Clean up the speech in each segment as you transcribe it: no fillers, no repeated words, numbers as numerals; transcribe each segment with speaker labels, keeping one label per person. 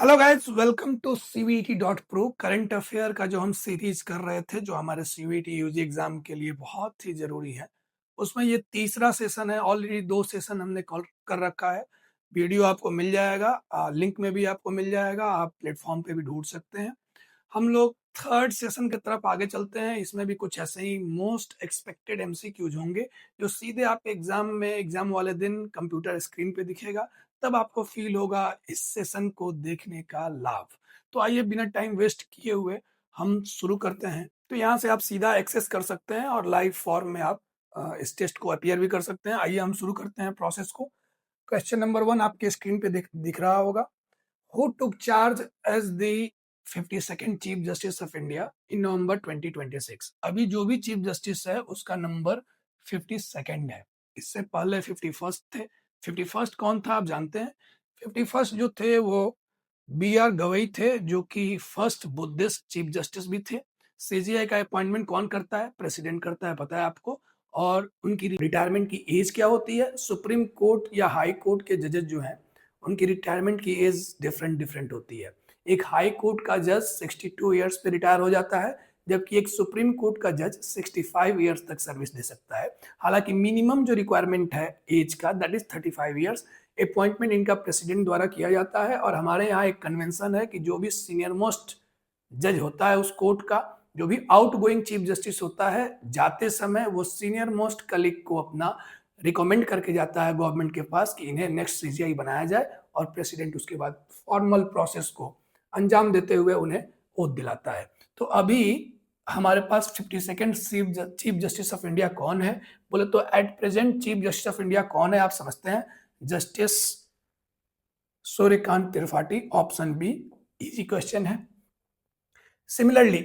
Speaker 1: Hello guys, welcome to CVT.pro। Current affair का जो हम सीरीज कर रहे थे, जो हमारे CVT यूजी एग्जाम के लिए बहुत ही जरूरी है, उसमें ये तीसरा सेशन है। ऑलरेडी 2 सेशन हमने कॉल कर रखा है। वीडियो आपको मिल जाएगा, लिंक में भी आपको मिल जाएगा, आप प्लेटफॉर्म पे भी ढूंढ सकते हैं। हम लोग थर्ड सेशन की तरफ आगे चलते हैं। इसमें भी कुछ ऐसे ही मोस्ट एक्सपेक्टेड MCQs होंगे, जो सीधे आपके एग्जाम वाले दिन कंप्यूटर स्क्रीन पे दिखेगा। तब आपको फील होगा इस सेशन को देखने का लाभ। तो आइए, बिना टाइम वेस्ट किए हुए हम शुरू करते हैं। तो यहाँ से आप सीधा एक्सेस कर सकते हैं और लाइव फॉर्म में आप इस टेस्ट को अपीयर भी कर सकते हैं। आइए हम शुरू करते हैं प्रोसेस को। क्वेश्चन नंबर 1 आपके स्क्रीन पे दिख रहा होगा। Who took charge as the 52nd chief justice of India in November 2026? अभी जो भी चीफ जस्टिस है उसका नंबर 52nd है। इससे पहले 51st थे। 51st कौन था आप जानते हैं? 51st जो थे वो BR गवई थे, जो कि फर्स्ट बुद्धिस्ट चीफ जस्टिस भी थे। CJI का अपॉइंटमेंट कौन करता है? प्रेसिडेंट करता है, पता है आपको। और उनकी रिटायरमेंट की एज क्या होती है? सुप्रीम कोर्ट या हाई कोर्ट के जजेस जो हैं, उनकी रिटायरमेंट की एज डिफरेंट होती है। एक हाई कोर्ट का जज 62 ईयर्स पे रिटायर हो जाता है, जबकि एक सुप्रीम कोर्ट का जज 65 ईयर्स तक सर्विस दे सकता है। हालांकि मिनिमम जो रिक्वायरमेंट है एज का, दैट इज 35 ईयर्स। अपॉइंटमेंट इनका प्रेसिडेंट द्वारा किया जाता है। और हमारे यहाँ एक कन्वेंशन है कि जो भी सीनियर मोस्ट जज होता है उस कोर्ट का, जो भी आउट गोइंग चीफ जस्टिस होता है, जाते समय वो सीनियर मोस्ट कलीग को अपना रिकमेंड करके जाता है गवर्नमेंट के पास कि इन्हें नेक्स्ट CJI बनाया जाए, और प्रेसिडेंट उसके बाद फॉर्मल प्रोसेस को अंजाम देते हुए उन्हें ओथ दिलाता है। तो अभी हमारे पास 52nd chief justice of India कौन है? बोले तो at present chief justice of India कौन है आप समझते हैं? Justice Suryakant Tripathi, option B. Easy question है। Similarly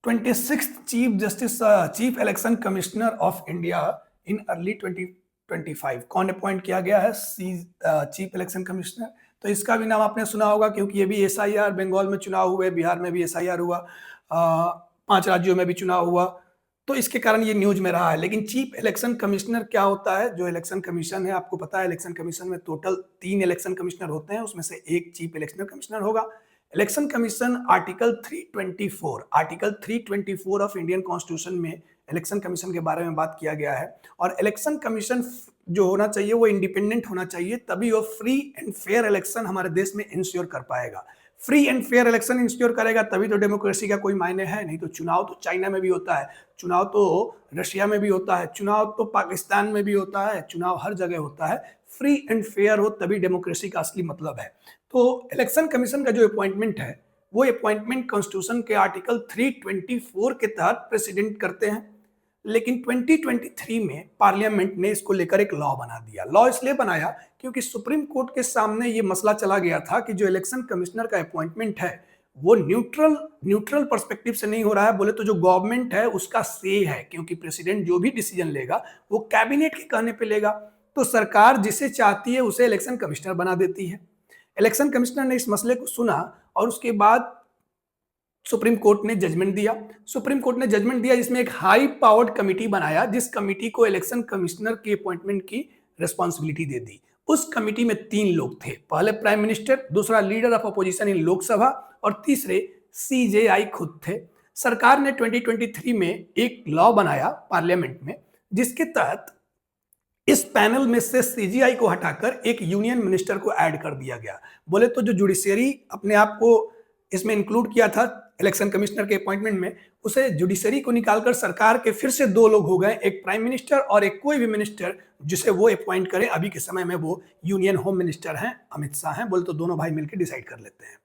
Speaker 1: 26th chief election commissioner of India in early 2025 कौन अपॉइंट किया गया है चीफ इलेक्शन कमिश्नर? तो इसका भी नाम आपने सुना होगा, क्योंकि ये भी SIR, बंगाल में चुनाव हुए, बिहार में भी SIR हुआ, 5 राज्यों में भी चुनाव हुआ, तो इसके कारण ये न्यूज में रहा है। लेकिन चीफ इलेक्शन कमिश्नर क्या होता है? जो इलेक्शन कमीशन है, आपको पता है इलेक्शन कमीशन में टोटल 3 इलेक्शन कमिश्नर होते हैं, उसमें से एक चीफ इलेक्शन कमिश्नर होगा। Election commission article 324 of Indian constitution में इलेक्शन कमीशन के बारे में बात किया गया है। और इलेक्शन कमीशन जो होना चाहिए वो इंडिपेंडेंट होना चाहिए, तभी वो फ्री एंड फेयर इलेक्शन हमारे देश में इंश्योर कर पाएगा। Free and fair election ensure करेगा तभी तो डेमोक्रेसी का कोई मायने है। नहीं तो चुनाव तो चाइना में भी होता है, चुनाव तो रशिया में भी होता है, चुनाव तो पाकिस्तान में भी होता है, चुनाव हर जगह होता है। फ्री एंड फेयर हो तभी डेमोक्रेसी का असली मतलब है। तो इलेक्शन कमीशन का जो अपॉइंटमेंट है, वो अपॉइंटमेंट कॉन्स्टिट्यूशन के आर्टिकल 324 के तहत प्रेसिडेंट करते हैं। लेकिन 2023 में पार्लियामेंट ने इसको लेकर एक लॉ बना दिया। लॉ इसलिए बनाया क्योंकि सुप्रीम कोर्ट के सामने ये मसला चला गया था कि जो इलेक्शन कमिश्नर का अपॉइंटमेंट है वो न्यूट्रल पर्सपेक्टिव से नहीं हो रहा है। बोले तो जो गवर्नमेंट है उसका से है, क्योंकि प्रेसिडेंट जो भी डिसीजन लेगा वो कैबिनेट के कहने पे लेगा। तो सरकार जिसे चाहती है उसे इलेक्शन कमिश्नर बना देती है। इलेक्शन कमिश्नर ने इस मसले को सुना और उसके बाद सुप्रीम कोर्ट ने जजमेंट दिया। सुप्रीम कोर्ट ने जजमेंट दिया जिसमें एक हाई पावर्ड कमिटी बनाया, जिस कमिटी को इलेक्शन कमिश्नर के अपॉइंटमेंट की रिस्पांसिबिलिटी दे दी। उस कमिटी में 3 लोग थे, पहले प्राइम मिनिस्टर, दूसरा leader of opposition in Lok Sabha, और तीसरे CJI खुद थे। सरकार ने 2023 में एक लॉ बनाया पार्लियामेंट में, जिसके तहत इस पैनल में से CJI को हटाकर एक यूनियन मिनिस्टर को ऐड कर दिया गया। बोले तो जो जुडिशरी अपने आप को इसमें इंक्लूड किया था इलेक्शन कमिश्नर के अपॉइंटमेंट में, उसे जुडिशरी को निकालकर सरकार के फिर से 2 लोग हो गए, एक प्राइम मिनिस्टर और एक कोई भी मिनिस्टर जिसे वो अपॉइंट करे। अभी के समय में वो यूनियन होम मिनिस्टर हैं, अमित शाह हैं। बोले तो दोनों भाई मिलकर डिसाइड कर लेते हैं।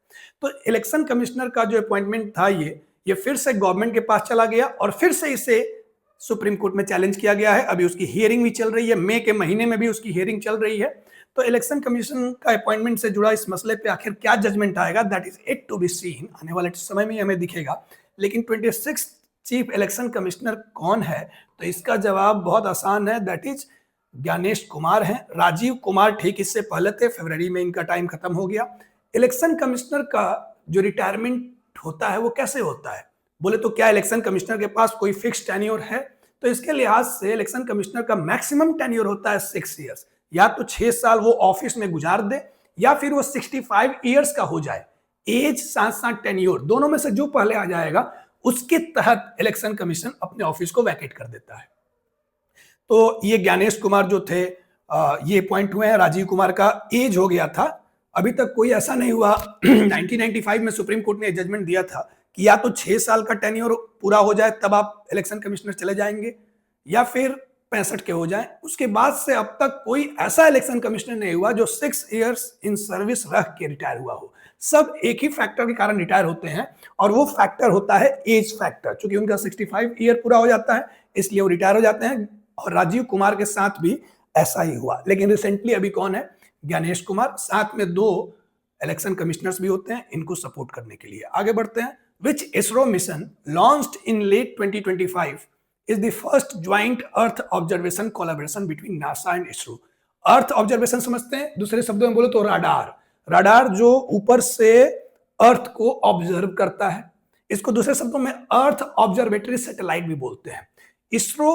Speaker 1: तो इलेक्शन कमिश्नर का जो अपॉइंटमेंट था ये फिर से गवर्नमेंट के पास चला गया और फिर से इसे सुप्रीम कोर्ट में चैलेंज किया गया है। अभी उसकी हियरिंग भी चल रही है, मई के महीने में भी उसकी हियरिंग चल रही है। तो इलेक्शन कमीशन का अपॉइंटमेंट से जुड़ा इस मसले पे आखिर क्या जजमेंट आएगा, that is it to be seen. आने वाले समय में हमें दिखेगा। लेकिन 26 चीफ इलेक्शन कमिश्नर कौन है? तो इसका जवाब बहुत आसान है, दैट इज ज्ञानेश कुमार हैं। राजीव कुमार ठीक इससे पहले थे, फरवरी में इनका टाइम खत्म हो गया। इलेक्शन कमिश्नर का जो रिटायरमेंट होता है वो कैसे होता है? बोले तो क्या इलेक्शन कमिश्नर के पास कोई फिक्स टेन्योर है? तो इसके लिहाज से इलेक्शन कमिश्नर का मैक्सिमम टेन्योर होता है 6 ईयर्स। या तो 6 साल वो ऑफिस में गुजार दे, या फिर वो 65 ईयर्स का हो जाए। एज साथ साथ टेन्योर, दोनों में से जो पहले आ जाएगा उसके तहत इलेक्शन कमीशन अपने ऑफिस को वैकेट कर देता है। तो ये ज्ञानेश कुमार जो थे ये पॉइंट हुए हैं। राजीव कुमार का एज हो गया था, अभी तक कोई ऐसा नहीं हुआ 1995 में सुप्रीम कोर्ट ने जजमेंट दिया था कि या तो 6 साल का टेन्योर पूरा हो जाए तब आप इलेक्शन कमिश्नर चले जाएंगे, या फिर 65 के हो जाए। उसके बाद से अब तक कोई ऐसा इलेक्शन कमिश्नर नहीं हुआ जो 6 इयर्स इन सर्विस रख के रिटायर हुआ हो। सब एक ही फैक्टर के कारण रिटायर होते हैं, और वो फैक्टर होता है एज फैक्टर। चूंकि उनका 65 ईयर पूरा हो जाता है इसलिए वो रिटायर हो जाते हैं, और राजीव कुमार के साथ भी ऐसा ही हुआ। लेकिन रिसेंटली अभी कौन है? ज्ञानेश कुमार, साथ में 2 इलेक्शन कमिश्नर्स भी होते हैं इनको सपोर्ट करने के लिए। आगे बढ़ते हैं। Which ISRO mission launched in late 2025 is the first joint Earth observation collaboration between NASA and ISRO। Earth observation समझते हैं, दूसरे शब्दों में बोलो तो राडार। राडार जो ऊपर से अर्थ को ऑब्जर्व करता है, इसको दूसरे शब्दों में अर्थ ऑब्जर्वेटरी सैटेलाइट भी बोलते हैं। इसरो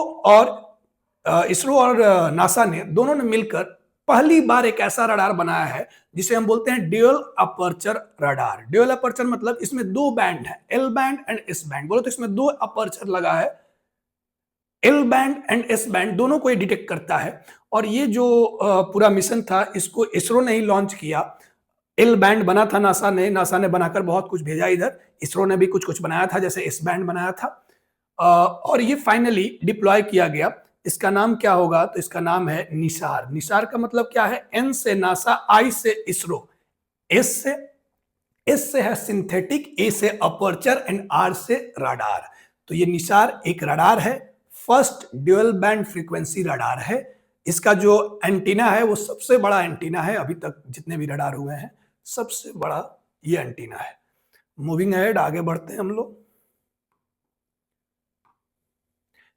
Speaker 1: और नासा ने दोनों ने मिलकर पहली बार एक ऐसा रडार बनाया है जिसे हम बोलते हैं dual aperture radar. Dual aperture मतलब इसमें 2 बैंड है, L band and S band. बोलो तो इसमें 2 अपर्चर लगा है, L band and S band दोनों को ये डिटेक्ट करता है। और ये जो पूरा मिशन था इसको इसरो ने ही लॉन्च किया। एल बैंड बना था नासा ने बनाकर बहुत कुछ भेजा इधर, इसरो ने भी कुछ कुछ बनाया था, जैसे एस बैंड बनाया था। और ये फाइनली डिप्लॉय किया गया। इसका नाम क्या होगा? तो इसका नाम है निसार। निसार का मतलब क्या है? एन से नासा, आई से इसरो, एस से है सिंथेटिक, ए से अपर्चर एंड आर से राडार। तो ये निसार एक रडार है, first dual band frequency radar है। इसका जो एंटीना है वो सबसे बड़ा एंटीना है, अभी तक जितने भी रडार हुए हैं सबसे बड़ा ये एंटीना है। मूविंग अहेड, आगे बढ़ते हैं हम लोग।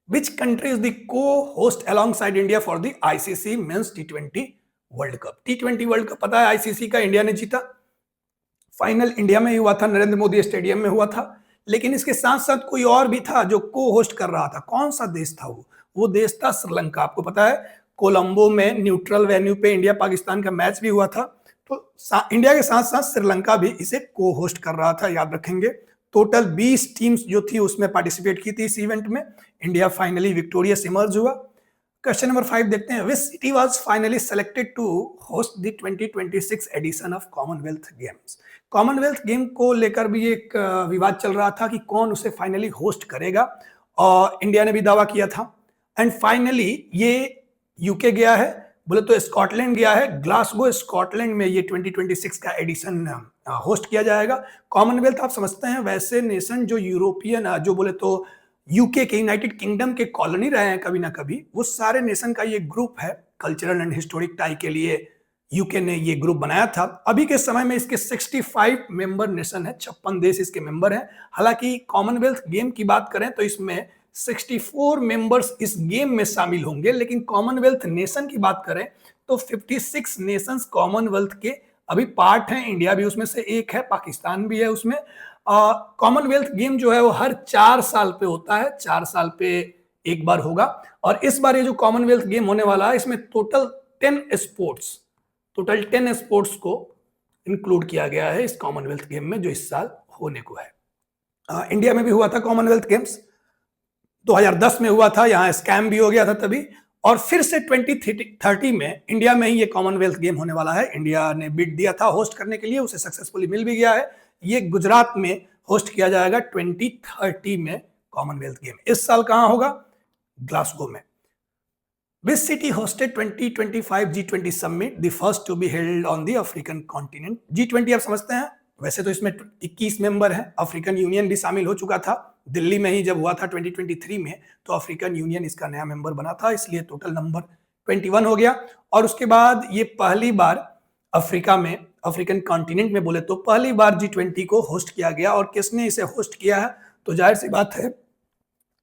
Speaker 1: Which country is the co-host alongside India for the ICC Men's T20 World Cup? T20 world cup पता है आईसीसी का इंडिया ने जीता। फाइनल इंडिया में ही हुआ था, नरेंद्र मोदी स्टेडियम में हुआ था। लेकिन इसके साथ साथ कोई और भी था जो को होस्ट कर रहा था। कौन सा देश था वो देश था श्रीलंका। आपको पता है कोलंबो में न्यूट्रल वेन्यू पे इंडिया पाकिस्तान का मैच भी हुआ था, तो इंडिया के साथ साथ श्रीलंका भी इसे को होस्ट कर रहा था, याद रखेंगे। टोटल 20 टीम्स जो थी उसमें पार्टिसिपेट की थी इस इवेंट में। इंडिया फाइनली विक्टोरियस इमर्ज हुआ। क्वेश्चन नंबर 5 देखते हैं। Which city was finally selected to host the 2026 edition of Commonwealth games? Commonwealth game को लेकर भी एक विवाद चल रहा था कि कौन उसे फाइनली होस्ट करेगा, और इंडिया ने भी दावा किया था। एंड फाइनली ये यूके गया है, बोले तो स्कॉटलैंड गया है। ग्लासगो स्कॉटलैंड में ये 2026 का एडिशन होस्ट किया जाएगा। कॉमनवेल्थ आप समझते हैं वैसे नेशन जो यूरोपियन, जो बोले तो यूके के, यूनाइटेड किंगडम के कॉलोनी रहे हैं कभी ना कभी, वो सारे नेशन का ये ग्रुप है। कल्चरल एंड हिस्टोरिक टाई के लिए यूके ने ये ग्रुप बनाया था। अभी के समय में इसके 65 मेंबर नेशन है, 56 देश इसके मेंबर हैं। हालांकि कॉमनवेल्थ गेम की बात करें तो इसमें 64 मेंबर्स इस गेम में शामिल होंगे, लेकिन कॉमनवेल्थ नेशन की बात करें तो 56 नेशंस कॉमनवेल्थ के अभी पार्ट हैं। इंडिया भी उसमें से एक है, पाकिस्तान भी है उसमें। कॉमनवेल्थ गेम जो है वो हर 4 साल पे होता है, 4 साल पे एक बार होगा। और इस बार ये जो कॉमनवेल्थ गेम होने वाला है इसमें टोटल 10 स्पोर्ट्स को इंक्लूड किया गया है इस कॉमनवेल्थ गेम में, जो इस साल होने को है। इंडिया में भी हुआ था कॉमनवेल्थ गेम्स, 2010 में हुआ था, यहाँ स्कैम भी हो गया था तभी। और फिर से 2030 में इंडिया में ही ये कॉमनवेल्थ गेम होने वाला है। इंडिया ने बिड दिया था होस्ट करने के लिए, उसे सक्सेसफुली मिल भी गया है। ये गुजरात में होस्ट किया जाएगा 2030 में कॉमनवेल्थ गेम। इस साल कहां होगा? ग्लासगो में। Which city hosted 2025 G20 summit, the first to be held on the African continent? G20 आप समझते हैं, वैसे तो इसमें 21 मेंबर हैं, अफ्रीकन यूनियन भी शामिल हो चुका था। दिल्ली में ही जब हुआ था 2023 में, तो अफ्रीकन यूनियन इसका नया मेंबर बना था, इसलिए टोटल नंबर 21 हो गया। और उसके बाद ये पहली बार अफ्रीका में, अफ्रीकन कॉन्टिनेंट में बोले तो पहली बार G20 को होस्ट किया गया। और किसने इसे होस्ट किया है? तो जाहिर सी बात है,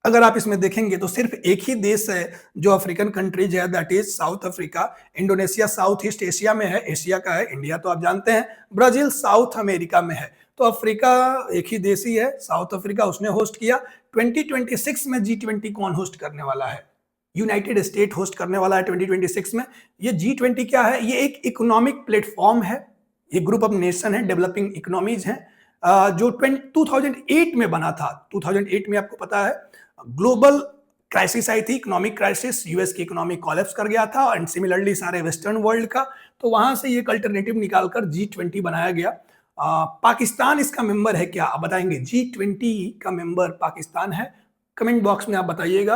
Speaker 1: अगर आप इसमें देखेंगे तो सिर्फ एक ही देश है जो अफ्रीकन कंट्रीज है, that is south Africa. Indonesia south east Asia में है, एशिया का है। इंडिया तो आप जानते हैं। ब्राजील साउथ अमेरिका में है। तो अफ्रीका एक ही देश ही है, साउथ अफ्रीका, उसने होस्ट किया। 2026 में G20 कौन होस्ट करने वाला है? यूनाइटेड स्टेट होस्ट करने वाला है 2026 में। ये G20 क्या है? ये एक इकोनॉमिक प्लेटफॉर्म है, ये ग्रुप ऑफ नेशन है, डेवलपिंग इकोनॉमीज हैं, जो 2008 में बना था। 2008 में आपको पता है ग्लोबल क्राइसिस आई थी, इकोनॉमिक क्राइसिस, यूएस की इकोनॉमी कोलैप्स कर गया था एंड सिमिलरली सारे वेस्टर्न वर्ल्ड का। तो वहां से एक अल्टरनेटिव निकालकर G20 बनाया गया। पाकिस्तान इसका मेंबर है क्या, आप बताएंगे? G20 का मेंबर पाकिस्तान है, कमेंट बॉक्स में आप बताइएगा।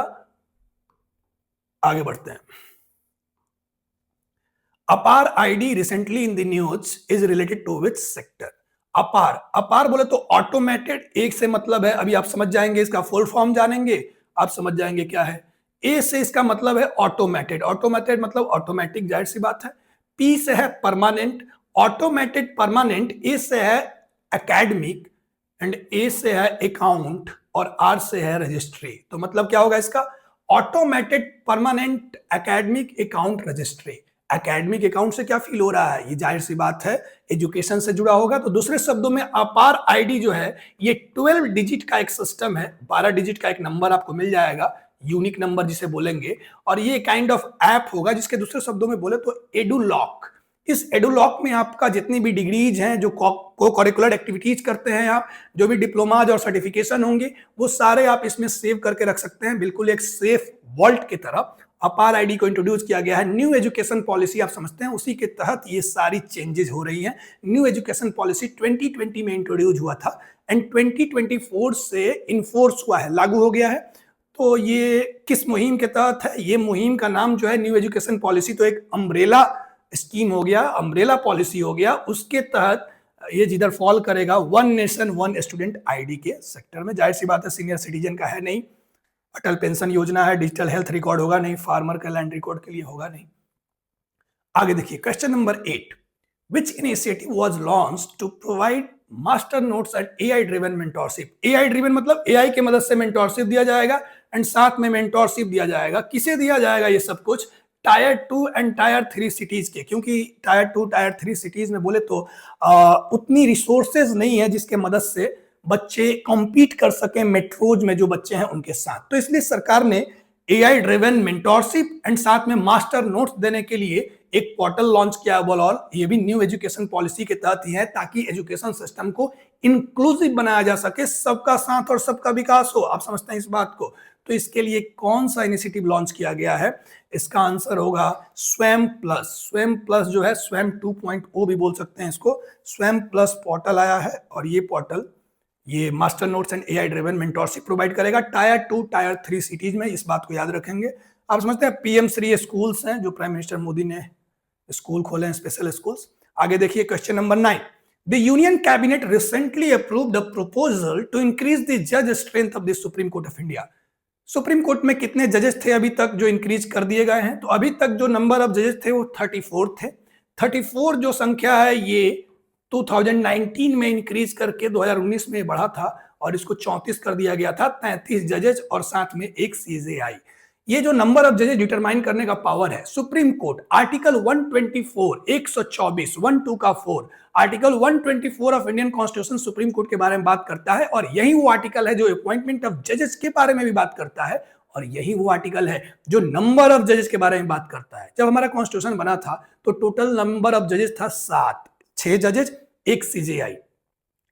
Speaker 1: आगे बढ़ते हैं। APAAR ID recently in the news is related to which sector? APAAR, APAAR बोले तो ऑटोमेटेड, एक से मतलब है, अभी आप समझ जाएंगे, इसका फुल फॉर्म जानेंगे आप समझ जाएंगे क्या है। ए से इसका मतलब है ऑटोमेटेड, ऑटोमेटेड मतलब ऑटोमेटिक, जाहिर सी बात है। पी से है परमानेंट, ऑटोमेटेड परमानेंट। ए से है एकेडमिक एंड ए से है अकाउंट और आर से है रजिस्ट्री। तो मतलब क्या होगा इसका? Automated permanent academic account registry. Academic account से क्या फील हो रहा है? ये जाहिर सी बात है एजुकेशन से जुड़ा होगा। तो दूसरे शब्दों में अपार आईडी जो है ये 12 डिजिट का एक सिस्टम है, 12 डिजिट का एक नंबर आपको मिल जाएगा, यूनिक नंबर जिसे बोलेंगे। और ये काइंड ऑफ ऐप होगा जिसके दूसरे शब्दों में बोले तो एडुलॉक। इस एडुलॉक में आपका जितनी भी डिग्रीज हैं, जो को करिकुलर एक्टिविटीज करते हैं आप, जो भी डिप्लोमाज और सर्टिफिकेशन होंगे, वो सारे आप इसमें सेव करके रख सकते हैं, बिल्कुल एक सेफ वॉल्ट की तरह। अपार आईडी को इंट्रोड्यूस किया गया है। न्यू एजुकेशन पॉलिसी आप समझते हैं, उसी के तहत ये सारी चेंजेस हो रही हैं। न्यू एजुकेशन पॉलिसी 2020 में इंट्रोड्यूस हुआ था एंड 2024 से इन्फोर्स हुआ है, लागू हो गया है। तो ये किस मुहिम के तहत है? ये मुहिम का नाम जो है न्यू एजुकेशन पॉलिसी, तो एक अम्ब्रेला स्कीम हो गया, अम्ब्रेला पॉलिसी हो गया। उसके तहत ये जिधर फॉल करेगा one nation one student ID के सेक्टर में। जाहिर सी बात है सीनियर सिटीजन का है नहीं, अटल पेंशन योजना है, डिजिटल हेल्थ रिकॉर्ड होगा नहीं, फार्मर का लैंड रिकॉर्ड के लिए होगा नहीं। आगे देखिए question number 8, which initiative was launched to provide master notes and AI driven mentorship? AI driven मतलब एआई की मदद से मेंटोरशिप दिया जाएगा एंड साथ में मेंटोरशिप दिया जाएगा। किसे दिया जाएगा ये सब कुछ? टायर 2 एंड टायर 3 सिटीज के, क्योंकि टायर 2 टायर 3 सिटीज में बोले तो उतनी रिसोर्सेज नहीं है जिसके मदद से बच्चे कॉम्पीट कर सके मेट्रोज में जो बच्चे हैं उनके साथ। तो इसलिए सरकार ने एआई ड्रिवन मेंटोरशिप एंड साथ में मास्टर नोट्स देने के लिए एक पोर्टल लॉन्च किया ओवरऑल। ये भी न्यू एजुकेशन पॉलिसी के तहत ही है, ताकि एजुकेशन सिस्टम को इंक्लूसिव बनाया जा सके, सबका साथ और सबका विकास हो। आप समझते हैं इस बात को? तो इसके लिए कौन सा इनिशिएटिव लॉन्च किया गया है? इसका आंसर होगा स्वयं प्लस। स्वयं प्लस जो है, स्वयं 2.0 भी बोल सकते हैं इसको, स्वयं प्लस पोर्टल आया है और ये पोर्टल ये master notes and AI driven mentorship provide करेगा टायर 2 टायर 3 सिटीज में। इस बात को याद रखेंगे। आप समझते हैं पीएम श्री स्कूल्स हैं जो प्राइम मिनिस्टर मोदी ने स्कूल खोले हैं, स्पेशल स्कूल्स। आगे देखिए question number 9, the union cabinet recently approved the proposal to increase the जज strength of the supreme court of India. Supreme court में कितने जजेस थे अभी तक जो इंक्रीज कर दिए गए हैं? तो अभी तक जो नंबर ऑफ जजेस थे वो 34 थे। 34 जो संख्या है ये 2019 में इंक्रीज करके 2019 में बढ़ा था और इसको 34 कर दिया गया था, 33 जजेस और साथ में एक सीजेआई। ये जो नंबर ऑफ जजेस डिटरमाइन करने का पावर है सुप्रीम कोर्ट, आर्टिकल 124 124 12 का 4, article 124 of Indian constitution supreme court के बारे में बात करता है और यही वो आर्टिकल है जो अपॉइंटमेंट ऑफ जजेस के बारे में भी बात करता है और यही वो आर्टिकल है जो नंबर ऑफ जजेस के बारे में बात करता है। जब हमारा कॉन्स्टिट्यूशन बना था तो टोटल नंबर ऑफ जजेस था 7, 6 जजेस एक सीजेआई।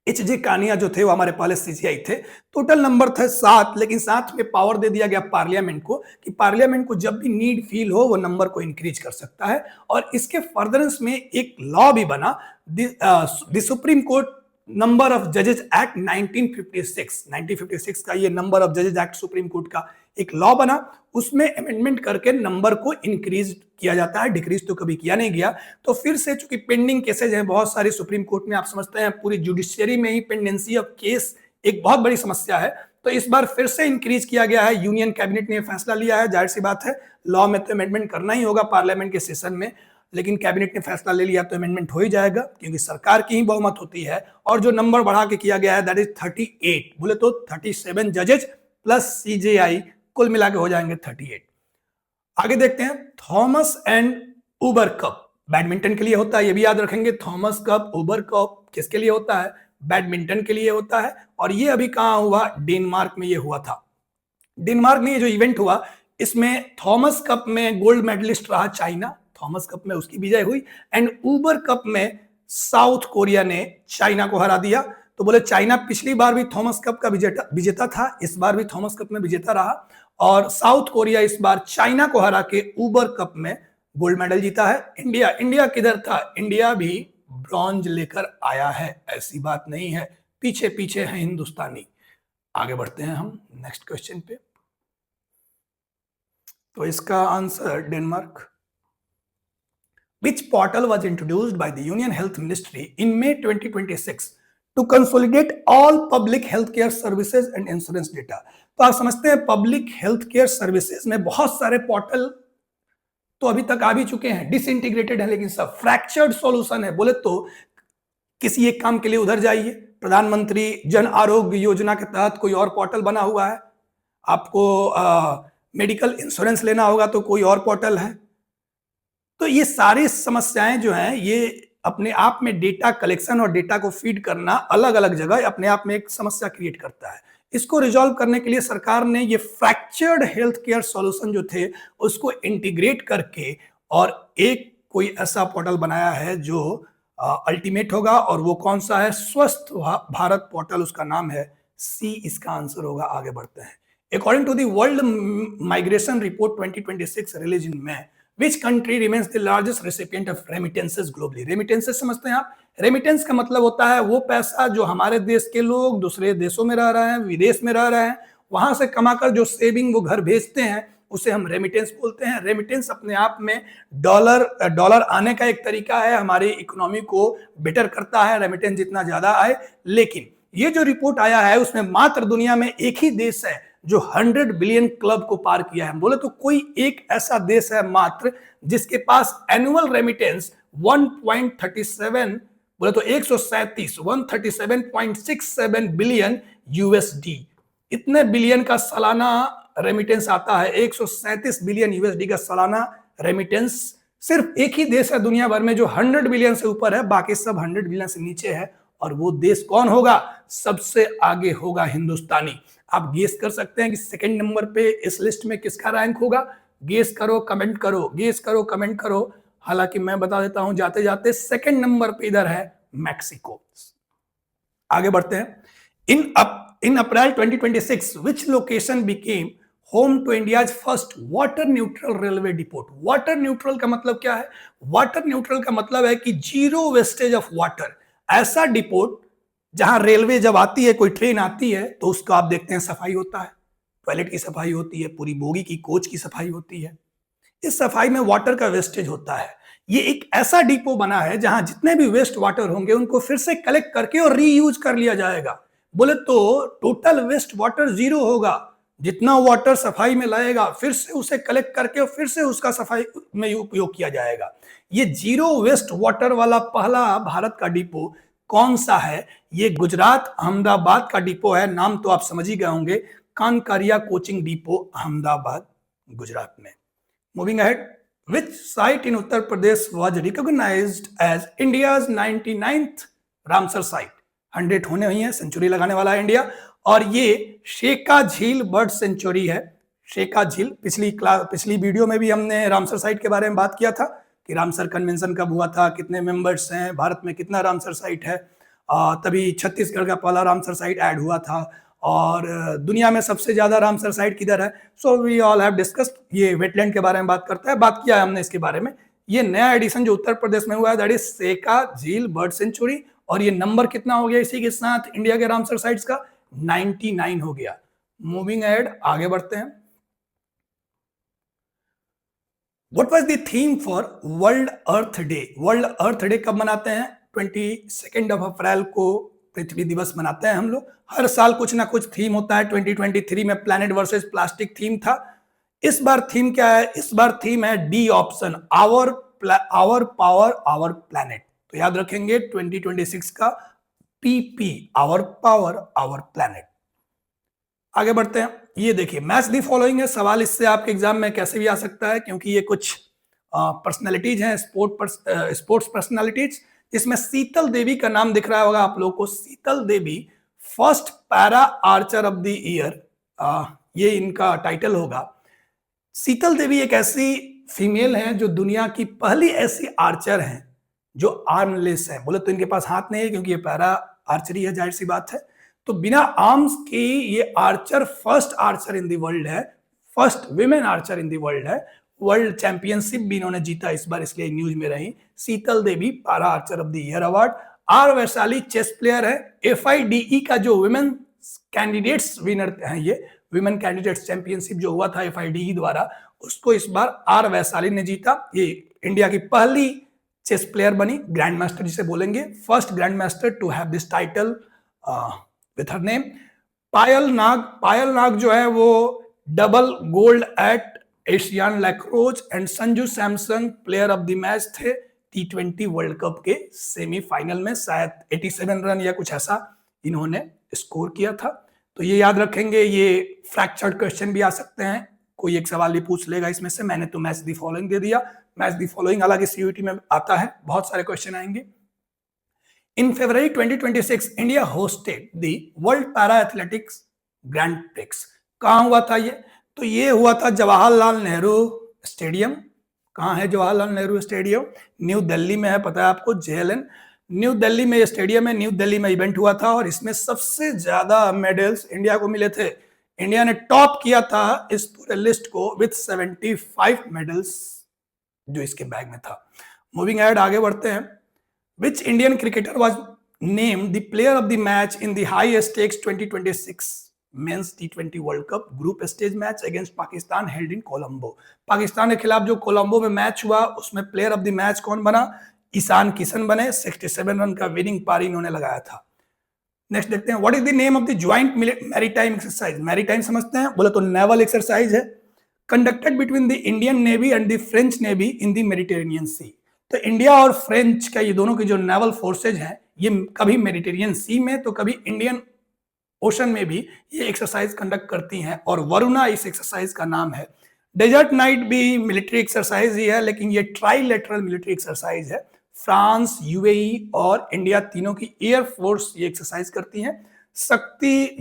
Speaker 1: एचजे कानिया जो थे वो हमारे पहले सीजेआई थे। टोटल नंबर थे 7, लेकिन साथ में पावर दे दिया गया पार्लियामेंट को कि पार्लियामेंट को जब भी नीड फील हो वो नंबर को इंक्रीज कर सकता है। और इसके फर्दरेंस में एक लॉ भी बना, the supreme court number of जजेस एक्ट 1956 का ये नंबर ऑफ जजेस एक्ट सुप्रीम कोर्ट का एक लॉ बना। उसमें अमेंडमेंट करके नंबर को इंक्रीज किया जाता है, डिक्रीज तो कभी किया नहीं गया। तो फिर से चूंकि पेंडिंग केसेज हैं बहुत सारी सुप्रीम कोर्ट में, आप समझते हैं पूरी जुडिशियरी में ही पेंडेंसी ऑफ केस एक बहुत बड़ी समस्या है, तो इस बार फिर से इंक्रीज किया गया है। यूनियन कैबिनेट ने फैसला लिया है, जाहिर सी बात है लॉ में तो अमेंडमेंट करना ही होगा पार्लियामेंट के सेशन में, लेकिन कैबिनेट ने फैसला ले लिया तो अमेंडमेंट हो ही जाएगा क्योंकि सरकार की ही बहुमत होती है। और जो नंबर बढ़ा के किया गया है दैट इज 38, बोले तो 37 जजेस प्लस सीजेआई, कुल मिला के हो जाएंगे 38। आगे देखते हैं Thomas and Uber cup, badminton के लिए होता है, ये भी याद रखेंगे। थॉमस कप, उबर कप किसके लिए होता है? बैडमिंटन के लिए होता है। और ये अभी कहां हुआ? डेनमार्क में ये हुआ था। डेनमार्क में ये जो इवेंट हुआ इसमें थॉमस कप में गोल्ड मेडलिस्ट रहा चाइना, थॉमस कप में उसकी विजय हुई एंड उबर कप में साउथ कोरिया ने चाइना को हरा दिया। तो बोले चाइना पिछली बार भी थॉमस कप का विजेता था, इस बार भी थॉमस कप में विजेता रहा, और साउथ कोरिया इस बार चाइना को हरा के उबर कप में गोल्ड मेडल जीता है। इंडिया किधर था? इंडिया भी ब्रॉन्ज लेकर आया है, ऐसी बात नहीं है, पीछे पीछे है हिंदुस्तानी। आगे बढ़ते हैं हम नेक्स्ट क्वेश्चन पे। तो इसका answer Denmark. Which portal was introduced by the Union Health Ministry in May 2026 to consolidate all public healthcare services and insurance data? तो आप समझते हैं पब्लिक हेल्थ केयर सर्विसेज में बहुत सारे पोर्टल तो अभी तक आ भी चुके हैं, डिसइंटीग्रेटेड है, लेकिन सब फ्रैक्चर्ड सॉल्यूशन है। बोले तो किसी एक काम के लिए उधर जाइए, प्रधानमंत्री जन आरोग्य योजना के तहत कोई और पोर्टल बना हुआ है, आपको मेडिकल इंश्योरेंस लेना होगा तो कोई और पोर्टल है। तो ये सारी समस्याएं जो हैं, ये अपने आप में डेटा कलेक्शन और डेटा को फीड करना अलग अलग जगह अपने आप में एक समस्या क्रिएट करता है। इसको रिजॉल्व करने के लिए सरकार ने ये फ्रैक्चर्ड हेल्थ केयर सॉल्यूशन जो थे उसको इंटीग्रेट करके और एक कोई ऐसा पोर्टल बनाया है जो अल्टीमेट होगा, और वो कौन सा है? स्वस्थ भारत पोर्टल, उसका नाम है। सी इसका आंसर होगा। आगे बढ़ते हैं। According to the world migration report 2026 release in May, which country remains the largest recipient of remittances globally? remittances समझते हैं आप? रेमिटेंस का मतलब होता है वो पैसा जो हमारे देश के लोग दूसरे देशों में रह रहे हैं, विदेश में रह रहे हैं, वहां से कमाकर जो सेविंग वो घर भेजते हैं, उसे हम रेमिटेंस बोलते हैं। रेमिटेंस अपने आप में डॉलर आने का एक तरीका है, हमारी इकोनॉमी को बेटर करता है रेमिटेंस जितना ज्यादा आए। लेकिन ये जो रिपोर्ट आया है उसमें मात्र दुनिया में एक ही देश है जो 100 बिलियन क्लब को पार किया है। बोले तो कोई एक ऐसा देश है मात्र जिसके पास एनुअल रेमिटेंस 1.37, बोले तो 137.67 बिलियन यूएसडी, इतने बिलियन का सालाना रेमिटेंस आता है। 137 बिलियन यूएसडी का सालाना रेमिटेंस सिर्फ एक ही देश है दुनिया भर में जो 100 बिलियन से ऊपर है, बाकी सब 100 बिलियन से नीचे है। और वो देश कौन होगा? सबसे आगे होगा हिंदुस्तानी। आप गेस कर सकते हैं कि सेकंड नंबर पे इस लिस्ट में किसका रैंक होगा? गेस करो, कमेंट करो, गेस करो, कमेंट करो। हालांकि मैं बता देता हूं जाते जाते, सेकंड नंबर पे इधर है मैक्सिको। आगे बढ़ते हैं। In April 2026 which location became home to India's first water neutral railway depot? Water neutral का मतलब क्या है? वाटर न्यूट्रल का मतलब है कि जीरो वेस्टेज ऑफ वाटर। ऐसा डिपोट जहां रेलवे जब आती है, कोई ट्रेन आती है, तो उसका आप देखते हैं सफाई होता है, टॉयलेट की सफाई होती है, पूरी बोगी की कोच की सफाई होती है। इस सफाई में वाटर का वेस्टेज होता है। ये एक ऐसा डिपो बना है जहां जितने भी वेस्ट वाटर होंगे उनको फिर से कलेक्ट करके और रीयूज कर लिया जाएगा। बोले तो टोटल वेस्ट वाटर जीरो होगा। जितना वाटर सफाई में लाएगा फिर से उसे कलेक्ट करके और फिर से उसका सफाई में उपयोग किया जाएगा। ये जीरो वेस्ट वाटर वाला पहला भारत का डिपो कौन सा है? ये गुजरात अहमदाबाद का डिपो है। नाम तो आप समझ ही गए होंगे, कानकारिया कोचिंग डिपो, अहमदाबाद, गुजरात में। Moving ahead, which site in Uttar Pradesh was recognized as India's 99th Ramsar site? 100 होने हुई है, सेंचुरी लगाने वाला है इंडिया। और ये शेखा झील बर्ड सेंचुरी है। शेखा झील, पिछली वीडियो में भी हमने रामसर साइट के बारे में बात किया था कि रामसर कन्वेंशन कब हुआ था, कितने मेंबर्स हैं, भारत में कितना रामसर साइट है। तभी छत्तीसगढ़ का पहला रामसर साइट ऐड हुआ था। और दुनिया में सबसे ज्यादा रामसर साइट किधर है? So we all have discussed. ये वेटलैंड के बारे में बात करता है, बात किया है हमने इसके बारे में। ये नया एडिशन जो उत्तर प्रदेश में हुआ है दैट इज शेखा झील बर्ड सेंचुरी। और ये नंबर कितना हो गया इसी के साथ इंडिया के रामसर साइट्स का? 99 हो गया। मूविंग अहेड, आगे बढ़ते हैं। What was the theme for world earth day? World earth day कब मनाते हैं? 22 अप्रैल को पृथ्वी दिवस मनाते हैं हम लोग। हर साल कुछ ना कुछ थीम होता है। 2023 में प्लैनेट वर्सेस प्लास्टिक थीम था। इस बार थीम क्या है? इस बार थीम है D option, our power our planet. तो याद रखेंगे 2026 का PP, our power our planet. आगे बढ़ते हैं। ये देखिए, मैच दी फॉलोइंग है। सवाल इससे आपके एग्जाम में कैसे भी आ सकता है क्योंकि ये कुछ पर्सनैलिटीज हैं, स्पोर्ट्स पर्सनैलिटीज। इसमें शीतल देवी का नाम दिख रहा होगा आप लोगों को। Sheetal Devi first para archer of the year, ये इनका टाइटल होगा। शीतल देवी एक ऐसी फीमेल है जो दुनिया की पहली ऐसी आर्चर हैं जो आर्मलेस है। बोले तो इनके पास हाथ नहीं है क्योंकि ये पैरा आर्चरी है, जाहिर सी बात है। तो बिना आर्म्स की ये archer first archer in the world है, first women archer in the world है। वर्ल्ड चैंपियनशिप भी इन्होंने जीता इस बार, इसलिए न्यूज में रही। Sheetal Devi para archer of the year award. R Vaishali chess player है। FIDE का जो विमेन कैंडिडेट्स विनर हैं, ये विमेन कैंडिडेट्स चैंपियनशिप जो हुआ था FIDE द्वारा, उसको इस बार आर वैशाली ने जीता। ये इंडिया की पहली चेस प्लेयर बनी, ग्रैंड मास्टर जिसे बोलेंगे, first grand master to have this title with her name. Payal Nag जो है वो double gold at Asian lacrosse and Sanju Samson player of the match थे T20 वर्ल्ड कप के सेमीफाइनल में। शायद 87 रन या कुछ ऐसा इन्होंने स्कोर किया था। तो ये याद रखेंगे, ये फ्रैक्चर्ड क्वेश्चन भी आ सकते हैं, कोई एक सवाल भी पूछ लेगा इसमें से। मैंने तो मैच दी फॉलोइंग दे दिया। मैच दी फॉलोइंग हालांकि CUET में आता है, बहुत सारे क्वेश्चन आएंगे। In February 2026, India hosted the World Para Athletics Grand Prix। कहाँ हुआ था ये? तो ये हुआ था जवाहरलाल नेहरू स्टेडियम। कहाँ है जवाहरलाल नेहरू स्टेडियम? न्यू दिल्ली में है, पता है आपको, JLN। न्यू दिल्ली में ये स्टेडियम है, न्यू दिल्ली में इवेंट हुआ था और इसमें सबसे ज्यादा मेडल्स इंडिया को मिले थे। इंडिया ने टॉप किया था इस पूरे लिस्ट को विथ 75 मेडल्स जो इसके बैग में था। मूविंग एड, आगे बढ़ते हैं। Which Indian cricketer was named the player of the match in the high stakes 2026 men's T20 World Cup group stage match against Pakistan held in Colombo? Pakistan के खिलाफ जो कोलंबो में मैच हुआ उसमें प्लेयर ऑफ द मैच कौन बना? ईशान किशन बने। 67 run का विनिंग पारी इन्होंने लगाया था। नेक्स्ट देखते हैं, what is the name of the joint maritime exercise? Maritime समझते हैं, बोले तो नेवल एक्सरसाइज है, conducted between the Indian navy and the French navy in the Mediterranean sea. तो इंडिया और फ्रेंच का, ये दोनों की जो नेवल फोर्सेज हैं, ये कभी मेडिटेरियन सी में तो कभी इंडियन ओशन में भी ये एक्सरसाइज कंडक्ट करती हैं और वरुणा इस एक्सरसाइज का नाम है। डेजर्ट नाइट भी मिलिट्री एक्सरसाइज ही है, लेकिन ये ट्राइलेटरल मिलिट्री एक्सरसाइज है। फ्रांस, UAE और इंडिया तीनों की एयर फोर्स ये एक्सरसाइज करती हैं। शक्ति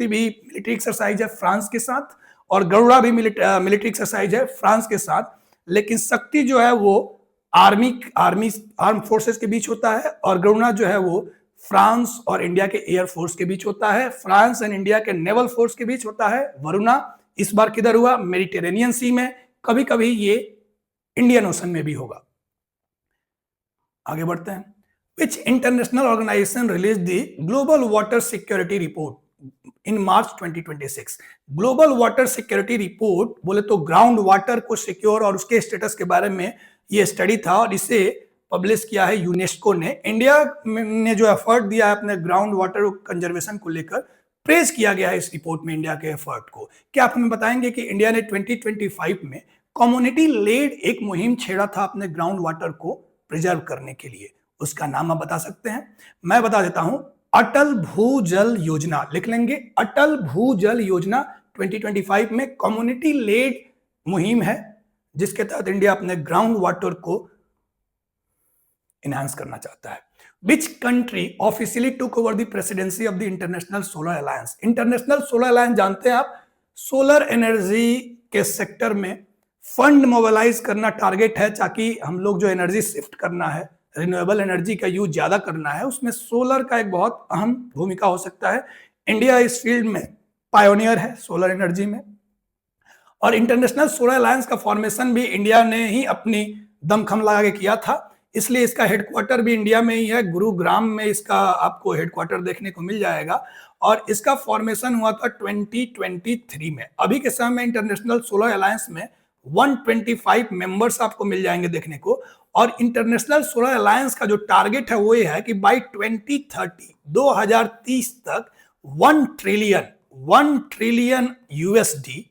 Speaker 1: भी मिलिट्री एक्सरसाइज है फ्रांस के साथ, और गरुड़ा भी मिलिट्री एक्सरसाइज है फ्रांस के साथ। लेकिन शक्ति जो है वो आर्म फोर्सेस के बीच होता है, और गरुड़ा जो है वो फ्रांस और इंडिया के एयर फोर्स के बीच होता है। फ्रांस एंड इंडिया के नेवल फोर्स के बीच होता है। वरुणा इस बार किधर हुआ? मेडिटेरेनियन सी में, कभी कभी ये इंडियन ओशन में भी होगा। आगे बढ़ते हैं। Which international organization released the Global Water Security Report in March 2026? Global water security report बोले तो ग्राउंड वाटर को सिक्योर और उसके स्टेटस के बारे में ये स्टडी था, और इसे पब्लिश किया है यूनेस्को ने। इंडिया ने जो एफर्ट दिया है अपने ग्राउंड वाटर कंजर्वेशन को लेकर, प्रेज किया गया है इस रिपोर्ट में इंडिया के एफर्ट को। क्या आप हमें बताएंगे कि इंडिया ने 2025 में कम्युनिटी लेड एक मुहिम छेड़ा था अपने ग्राउंड वाटर को प्रिजर्व करने के लिए, उसका नाम आप बता सकते हैं? मैं बता देता हूं, अटल भूजल योजना लिख लेंगे। अटल भूजल योजना 2025 में कम्युनिटी लेड मुहिम है, जिसके तहत इंडिया अपने ग्राउंड वाटर को एनहांस करना चाहता है। Which country officially took over the presidency of the International Solar Alliance? International solar alliance जानते हैं आप, सोलर एनर्जी के सेक्टर में फंड मोबिलाइज करना टारगेट है, ताकि हम लोग जो एनर्जी शिफ्ट करना है, रिन्यूएबल एनर्जी का यूज ज्यादा करना है, उसमें सोलर का एक बहुत अहम भूमिका हो सकता है। इंडिया इस फील्ड में पायोनियर है सोलर एनर्जी में, और इंटरनेशनल सोलर अलायंस का फॉर्मेशन भी इंडिया ने ही अपनी दमखम लगा के किया था, इसलिए इसका हेडक्वार्टर भी इंडिया में ही है। गुरुग्राम में इसका आपको हेडक्वार्टर देखने को मिल जाएगा, और इसका फॉर्मेशन हुआ था 2023 में। अभी के समय में इंटरनेशनल सोलर अलायंस में 125 मेंबर्स आपको मिल जाएंगे देखने को, और इंटरनेशनल सोलर अलायंस का जो टारगेट है वो ये है कि बाय 2030 तक 1 ट्रिलियन USD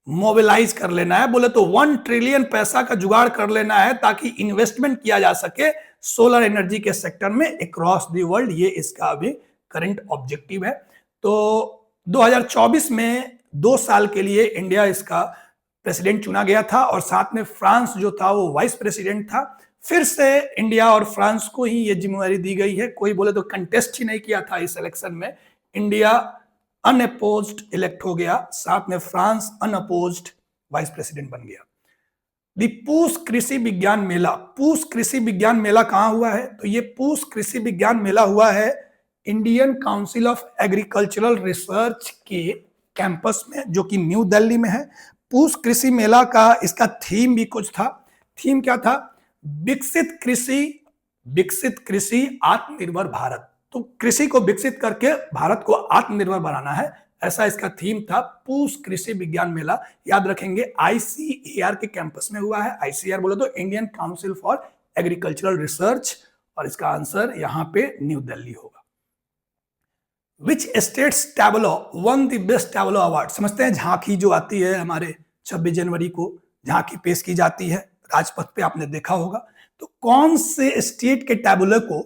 Speaker 1: मोबिलाइज कर लेना है। बोले तो 1 ट्रिलियन पैसा का जुगाड़ कर लेना है, ताकि इन्वेस्टमेंट किया जा सके सोलर एनर्जी के सेक्टर में अक्रॉस द वर्ल्ड। ये इसका अभी करंट ऑब्जेक्टिव है। तो 2024 में 2 साल के लिए इंडिया इसका प्रेसिडेंट चुना गया था, और साथ में फ्रांस जो था वो वाइस प्रेसिडेंट था। फिर से इंडिया और फ्रांस को ही ये जिम्मेवारी दी गई है। कोई बोले तो कंटेस्ट ही नहीं किया था इस इलेक्शन में, इंडिया अनअपोज्ड इलेक्ट हो गया, साथ में फ्रांस अनअपोज्ड वाइस प्रेसिडेंट बन गया। दी पूस कृषि विज्ञान मेला। पूस कृषि विज्ञान मेला कहां हुआ है? तो ये पूस कृषि विज्ञान मेला हुआ है Indian council of agricultural research के कैंपस में, जो कि न्यू दिल्ली में है। पूस कृषि मेला का इसका थीम भी कुछ था। थीम क्या था? विकसित कृषि आत्मनिर्भर भारत। तो कृषि को विकसित करके भारत को आत्मनिर्भर बनाना है, ऐसा इसका थीम था। पूस कृषि विज्ञान मेला याद रखेंगे आईसीएआर के कैंपस में हुआ है। आईसीएआर बोलो तो Indian council for agricultural research, और इसका आंसर यहां पे न्यू दिल्ली होगा। Which states Tableau one the best Tableau award? समझते हैं, झांकी जो आती है हमारे 26 जनवरी को झांकी पेश की जाती है राजपथ पे, आपने देखा होगा। तो कौन से स्टेट के टैबलो को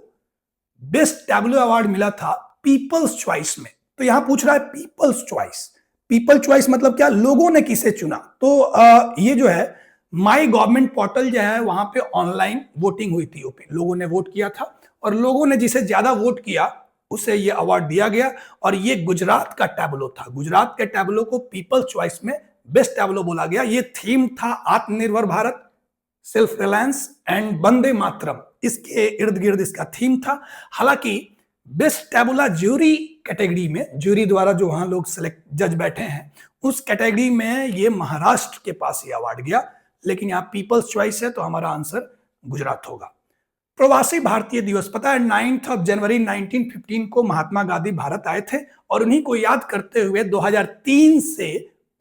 Speaker 1: बेस्ट टैबलो अवार्ड मिला था पीपल्स चॉइस में? तो यहां पूछ रहा है पीपल्स चॉइस। पीपल चॉइस मतलब क्या? लोगों ने किसे चुना। तो ये जो है माई गवर्नमेंट पोर्टल जो है वहां पे ऑनलाइन वोटिंग हुई थी, लोगों ने वोट किया था, और लोगों ने जिसे ज्यादा वोट किया उसे ये अवार्ड दिया गया। और ये गुजरात का टैबलो था। गुजरात के टैबलो को पीपल्स चॉइस में बेस्ट टैबलो बोला गया। ये थीम था आत्मनिर्भर Bharat, self reliance and Vande Mataram, इसके इर्द गिर्द इसका थीम था। हालांकि बेस्ट टैबुला ज्यूरी कैटेगरी में, ज्यूरी द्वारा जो वहां लोग सेलेक्ट जज बैठे हैं, उस कैटेगरी में ये महाराष्ट्र के पास ये अवार्ड गया। लेकिन यहाँ पीपल्स चॉइस है तो हमारा आंसर गुजरात होगा। प्रवासी भारतीय दिवस, पता है 9 जनवरी 1915 को महात्मा गांधी भारत आए थे, और उन्हीं को याद करते हुए 2003 से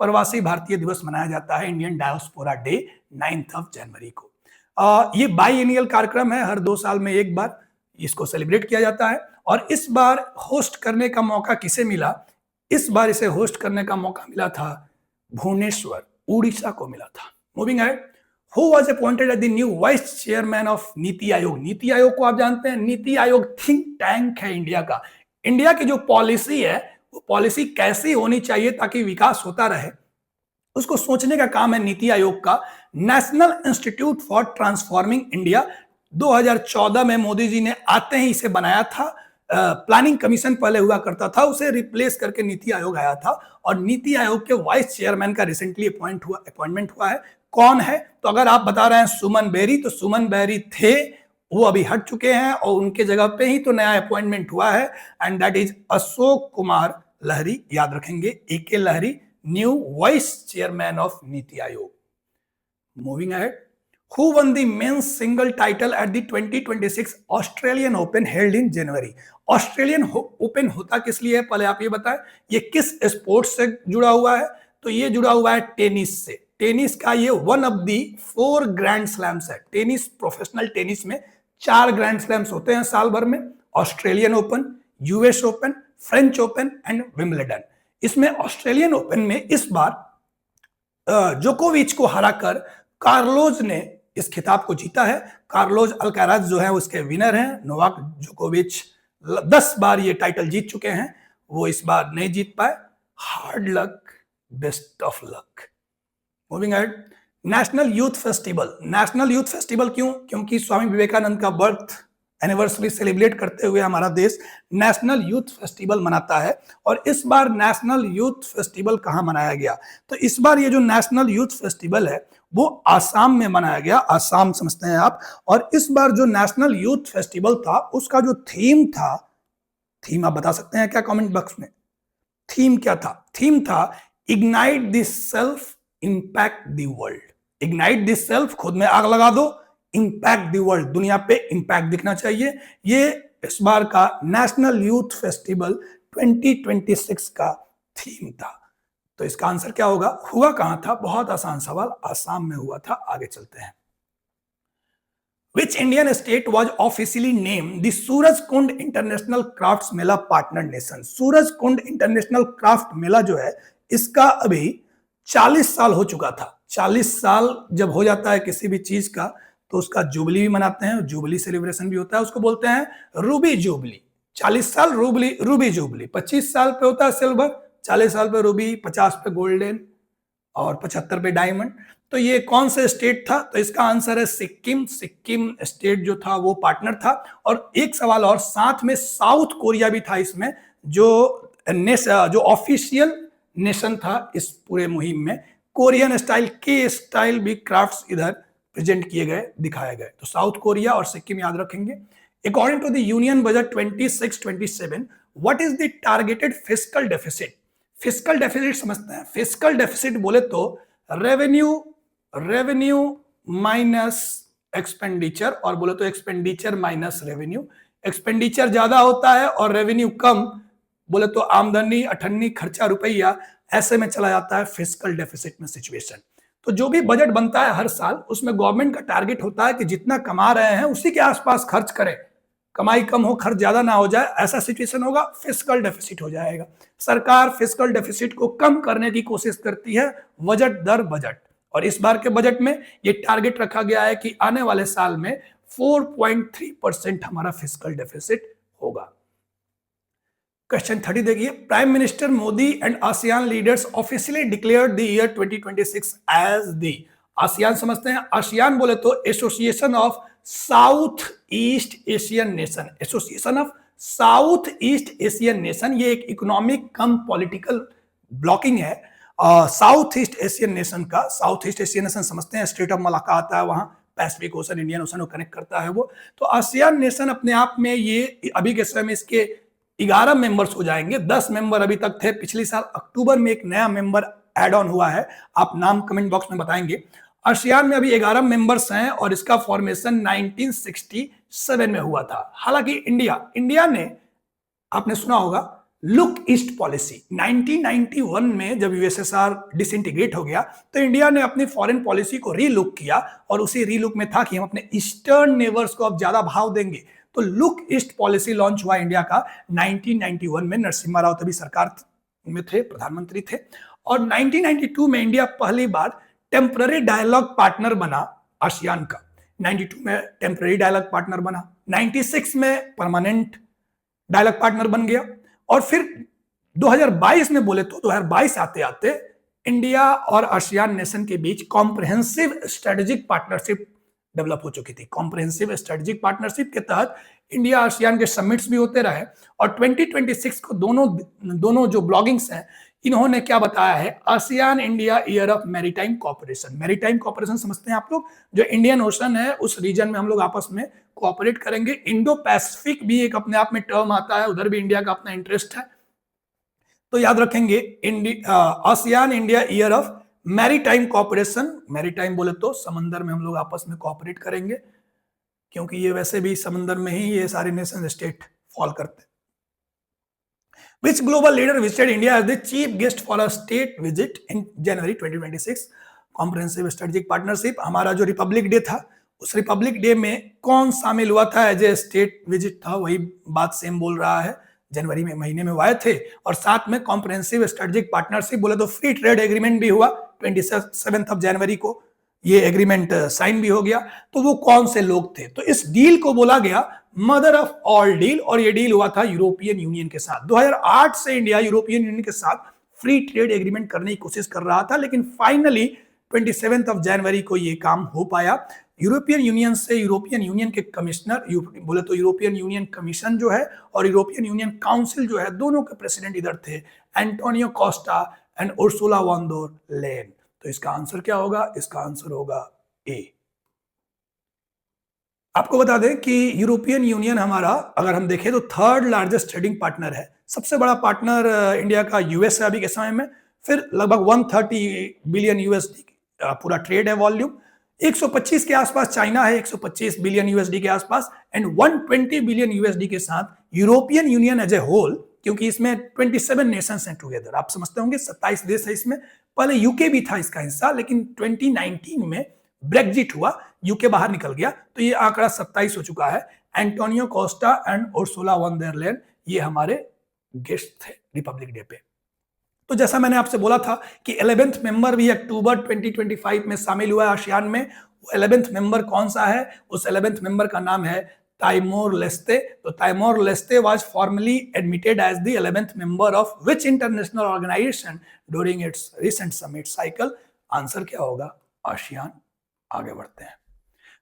Speaker 1: प्रवासी भारतीय दिवस मनाया जाता है, इंडियन डायस्पोरा डे, 9 जनवरी को। ये बाईएनियल कार्यक्रम है, हर 2 साल में एक बार इसको सेलिब्रेट किया जाता है। और इस बार होस्ट करने का मौका किसे मिला? इस बार इसे होस्ट करने का मौका मिला था भुवनेश्वर, उड़ीसा को मिला था। Moving ahead, who was appointed as the new vice chairman of NITI Aayog? NITI Aayog को आप जानते हैं, नीति आयोग थिंक टैंक है इंडिया का। इंडिया की जो पॉलिसी है वो पॉलिसी कैसी होनी चाहिए ताकि विकास होता रहे, उसको सोचने का काम है नीति आयोग का। National institute for transforming India 2014 में मोदी जी ने आते ही इसे बनाया था। प्लानिंग कमीशन पहले हुआ करता था, उसे रिप्लेस करके नीति आयोग आया था, और नीति आयोग के वाइस चेयरमैन का रिसेंटली अपॉइंटमेंट हुआ है। कौन है? तो अगर आप बता रहे हैं सुमन बेरी, तो सुमन बेरी थे, वो अभी हट चुके हैं, और उनके जगह पे ही तो नया अपॉइंटमेंट हुआ है, and that is Ashok Kumar Lahiri. याद रखेंगे, AK Lahiri, new vice chairman of NITI Aayog. Moving ahead, Who won the men's single title at the 2026 Australian Open held in January? Australian open होता किस लिए है, पहले आप ये बताएं। ये किस स्पोर्ट्स से जुड़ा हुआ है? तो ये जुड़ा हुआ है टेनिस से। टेनिस का ये one of the 4 grand slams है। टेनिस, प्रोफेशनल टेनिस में 4 ग्रैंड स्लैम्स होते हैं साल भर में, Australian open, US open, French open and Wimbledon. इसमें ऑस्ट्रेलियन ओपन में इस बार जोकोविच को हराकर कार्लोज ने इस खिताब को जीता है। कार्लोस अल्काराज जो है उसके विनर हैं। नोवाक जोकोविच 10 बार ये टाइटल जीत चुके हैं, वो इस बार नहीं जीत पाए। Hard luck, best of luck. Moving ahead, national youth festival. National youth festival क्यों? क्योंकि स्वामी विवेकानंद का बर्थ एनिवर्सरी सेलिब्रेट करते हुए हमारा देश नेशनल यूथ फेस्टिवल मनाता है। और इस बार नेशनल यूथ फेस्टिवल कहां मनाया गया? तो इस बार ये जो नेशनल यूथ फेस्टिवल है वो आसाम में मनाया गया। आसाम समझते हैं आप। और इस बार जो नेशनल यूथ फेस्टिवल था उसका जो थीम था, थीम आप बता सकते हैं क्या कमेंट बॉक्स में? थीम क्या था? थीम था ignite the self, impact the world. Ignite the self, खुद में आग लगा दो, इंपैक्ट द वर्ल्ड, दुनिया पे इंपैक्ट दिखना चाहिए। ये इस बार का नेशनल यूथ फेस्टिवल 2026 का थीम था। तो इसका आंसर क्या होगा? हुआ कहां था? बहुत आसान सवाल, आसाम में हुआ था। आगे चलते हैं। Which Indian state was officially named the Surajkund international crafts Mela partner nation? Surajkund international craft Mela जो है इसका अभी 40 साल हो चुका था। 40 साल जब हो जाता है किसी भी चीज का तो उसका जुबली भी मनाते हैं, जुबली सेलिब्रेशन भी होता है, उसको बोलते हैं रूबी जुबली। 40 साल रूबी जुबली, 25 साल पे होता है सिल्वर, 40 साल पे रूबी, 50 पे गोल्डन और 75 पे डायमंड। तो ये कौन से स्टेट था? तो इसका आंसर है सिक्किम। सिक्किम स्टेट जो था वो पार्टनर था। और एक सवाल और, साथ में साउथ कोरिया भी था इसमें, जो ऑफिशियल नेशन था इस पूरे मुहिम में। कोरियन स्टाइल के स्टाइल भी क्राफ्ट्स इधर प्रेजेंट किए गए, दिखाए गए। तो साउथ कोरिया और सिक्किम याद रखेंगे। According to the union budget 26-27, what is the targeted fiscal deficit? Fiscal deficit समझते हैं। फिस्कल डेफिसिट बोले तो रेवेन्यू माइनस एक्सपेंडिचर, और बोले तो एक्सपेंडिचर माइनस रेवेन्यू। एक्सपेंडिचर ज्यादा होता है और रेवेन्यू कम, बोले तो आमदनी अठन्नी खर्चा रुपया, ऐसे में चला जाता है फिस्कल डेफिसिट में सिचुएशन। तो जो भी बजट बनता है हर साल, उसमें गवर्नमेंट का टारगेट होता है कि जितना कमा रहे हैं उसी के आसपास खर्च करें, कमाई कम हो खर्च ज्यादा ना हो जाए, ऐसा सिचुएशन होगा, फिस्कल डेफिसिट हो जाएगा। सरकार फिस्कल डेफिसिट को कम करने की कोशिश करती है बजट दर बजट, और इस बार के बजट में ये टारगेट रखा गया है कि आने वाले साल में 4.3% हमारा फिस्कल डेफिसिट होगा। क्वेश्चन 30 देखिए, prime minister Modi and ASEAN leaders officially declared the year 2026 as the, ASEAN समझते हैं। आसियान बोले तो Association of South East Asian Nation, Association of South East Asian Nation, ये एक इकोनॉमिक कम पॉलिटिकल ब्लॉकिंग है South East Asian Nation का। South East Asian Nation समझते हैं, स्ट्रेट ऑफ मलाका आता है वहां, पैसिफिक ओशन इंडियन ओशन को कनेक्ट करता है वो। तो आसियान नेशन अपने आप में ये अभी के समय में इसके 11 मेंबर्स हो जाएंगे। 10 मेंबर अभी तक थे, पिछले साल अक्टूबर में एक नया मेंबर ऐड ऑन हुआ है, आप नाम कमेंट बॉक्स में बताएंगे। आसियान में अभी 11 मेंबर्स हैं और इसका फॉर्मेशन 1967 में हुआ था। हालांकि इंडिया ने, आपने सुना होगा लुक ईस्ट पॉलिसी, 1991 में जब यूएसएसआर डिसइंटीग्रेट हो गया तो इंडिया ने अपनी फॉरेन पॉलिसी को रीलुक किया, और उसी रीलुक में था कि हम अपने ईस्टर्न नेबर्स को अब ज्यादा भाव देंगे। तो लुक ईस्ट पॉलिसी लॉन्च हुआ इंडिया का 1991 में, नरसिम्हा राव तभी सरकार में थे, प्रधानमंत्री थे। और 1992 में इंडिया पहली बार टेम्पररी डायलॉग पार्टनर बना आसियान का। 92 में टेम्पररी डायलॉग पार्टनर बना, 96 में परमानेंट डायलॉग पार्टनर बन गया, और फिर 2022 में बोले तो 2022 आते आते इंडिया और आसियान नेशन के बीच कॉम्प्रिहेंसिव स्ट्रेटेजिक पार्टनरशिप डेवलप हो चुकी थी। कॉम्प्रिहेंसिव स्ट्रेटेजिक पार्टनरशिप के तहत इंडिया आसियान के समिट्स भी होते रहे, और 2026 को दोनों जो ब्लॉगिंग्स हैं इन्होंने क्या बताया है, ASEAN India year of maritime cooperation. Maritime cooperation समझते हैं आप लोग, जो इंडियन ओशन है उस रीजन में हम लोग आपस में कोऑपरेट करेंगे। इंडो पैसिफिक भी एक अपने आप में टर्म आता है, उधर भी इंडिया का अपना इंटरेस्ट है, तो याद रखेंगे ASEAN India year of maritime cooperation. Maritime बोले तो समंदर में हम लोग आपस में कोऑपरेट करेंगे, क्योंकि ये वैसे भी समंदर में ही ये सारे नेशन स्टेट फॉल करते हैं। Which global leader visited India as the chief guest for a state visit in January 2026? Comprehensive Strategic Partnership, हमारा जो रिपब्लिक डे था उस रिपब्लिक डे में कौन शामिल हुआ था एज ए स्टेट विजिट था, वही बात सेम बोल रहा है, जनवरी में महीने में वो आए थे। और साथ में कॉम्प्रिहेंसिव स्ट्रेटेजिक पार्टनरशिप बोले तो फ्री ट्रेड एग्रीमेंट भी हुआ 27 जनवरी को, ये एग्रीमेंट साइन भी हो गया। तो वो कौन से लोग थे, तो इस डील को बोला गया मदर ऑफ ऑल डील, और ये डील हुआ था यूरोपियन यूनियन के साथ। 2008 से इंडिया यूरोपियन यूनियन के साथ फ्री ट्रेड एग्रीमेंट करने की कोशिश कर रहा था, लेकिन फाइनली 27 जनवरी को ये काम हो पाया। यूरोपियन यूनियन से यूरोपियन यूनियन के कमिश्नर, बोले तो यूरोपियन यूनियन कमीशन जो है और यूरोपियन यूनियन काउंसिल जो है, दोनों के प्रेसिडेंट इधर थे, Antonio Costa and Ursula von der Leyen. तो इसका आंसर क्या होगा, इसका आंसर होगा ए। आपको बता दें कि यूरोपियन यूनियन हमारा अगर हम देखें तो थर्ड लार्जेस्ट ट्रेडिंग पार्टनर है। सबसे बड़ा पार्टनर इंडिया का यूएस है अभी के समय में, फिर लगभग 130 बिलियन यूएसडी पूरा ट्रेड है वॉल्यूम। 125 के आसपास चाइना है, 125 बिलियन यूएसडी के आसपास, एंड 120 बिलियन यूएसडी के साथ European Union as a whole, क्योंकि इसमें 27 नेशंस हैं टुगेदर। आप समझते होंगे 27 देश है इसमें। पहले यूके भी था इसका हिस्सा, लेकिन 2019 में ब्रेक्जिट हुआ, यूके बाहर निकल गया, तो ये आंकड़ा 27 हो चुका है। Antonio Costa and Ursula von der Leyen ये हमारे गेस्ट थे रिपब्लिक डे पे। तो जैसा मैंने आपसे बोला था कि 11th मेंबर भी अक्टूबर 2025 में शामिल हुआ है आसियान में। वो 11th मेंबर कौन सा है, उस 11th मेंबर का नाम है ताइमोर लेस्ते। तो Timor Leste was formally admitted as the 11th member of which international organisation during its recent summit cycle. Answer क्या होगा, आसियान। आगे बढ़ते हैं।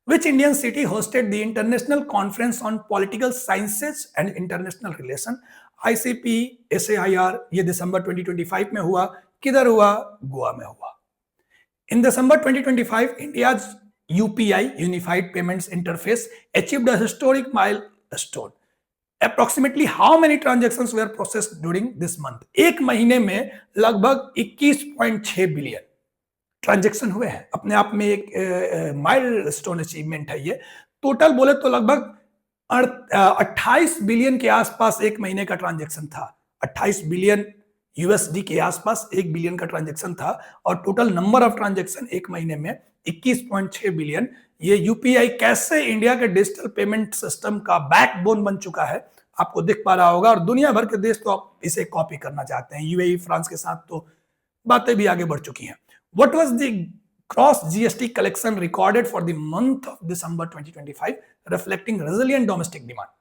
Speaker 1: Which Indian city hosted the International Conference on Political Sciences and International Relation? ICP SAIR ये दिसंबर 2025 में हुआ। किधर हुआ, गोवा में हुआ। In December 2025, India's UPI Unified Payments Interface achieved a historic milestone. Approximately how many transactions were processed during this month? एक महीने में लगभग 21.6 बिलियन ट्रांजेक्शन हुए हैं। अपने आप में एक माइलस्टोन अचीवमेंट है ये। टोटल बोले तो लगभग 28 बिलियन के आसपास एक महीने का ट्रांजेक्शन था। 28 बिलियन यूएसडी के आसपास 1 बिलियन का ट्रांजेक्शन था और टोटल नंबर ऑफ ट्रांजेक्शन एक महीने में 21.6 बिलियन। ये यूपीआई कैसे इंडिया के डिजिटल पेमेंट सिस्टम का बैकबोन बन चुका है आपको दिख पा रहा होगा और दुनिया भर के देश तो आप इसे कॉपी करना चाहते हैं। यूएई, फ्रांस के साथ तो बातें भी आगे बढ़ चुकी हैं। What was the gross GST collection recorded for the month of December 2025, reflecting resilient domestic demand?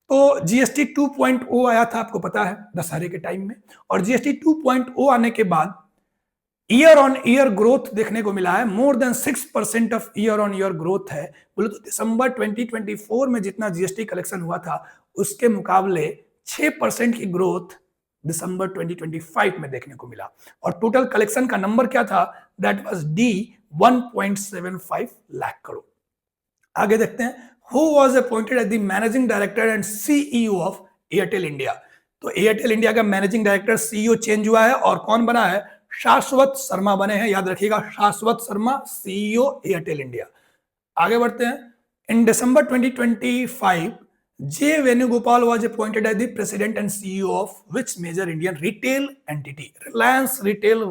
Speaker 1: तो जीएसटी 2.0 आया था, आपको पता है, दशहरे के टाइम में, और जीएसटी 2.0 आने के बाद ईयर ऑन ईयर ग्रोथ देखने को मिला है। More than 6% of year on year growth है। बोले तो दिसंबर 2024 में जितना जीएसटी कलेक्शन हुआ था उसके मुकाबले 6% की ग्रोथ दिसंबर 2025 में देखने को मिला। और टोटल कलेक्शन का नंबर क्या था? That was D 1.75 lakh crore. आगे देखते हैं, who was appointed as the managing director and CEO of Airtel India. तो एयरटेल इंडिया का मैनेजिंग डायरेक्टर, सीईओ चेंज हुआ है और कौन बना है? शाश्वत शर्मा बने हैं। याद रखिएगा, शाश्वत शर्मा, सीईओ एयरटेल इंडिया। आगे बढ़ते हैं। इन दिसंबर 2025 J. Venugopal was appointed as the president and CEO of which major Indian retail entity? Reliance Retail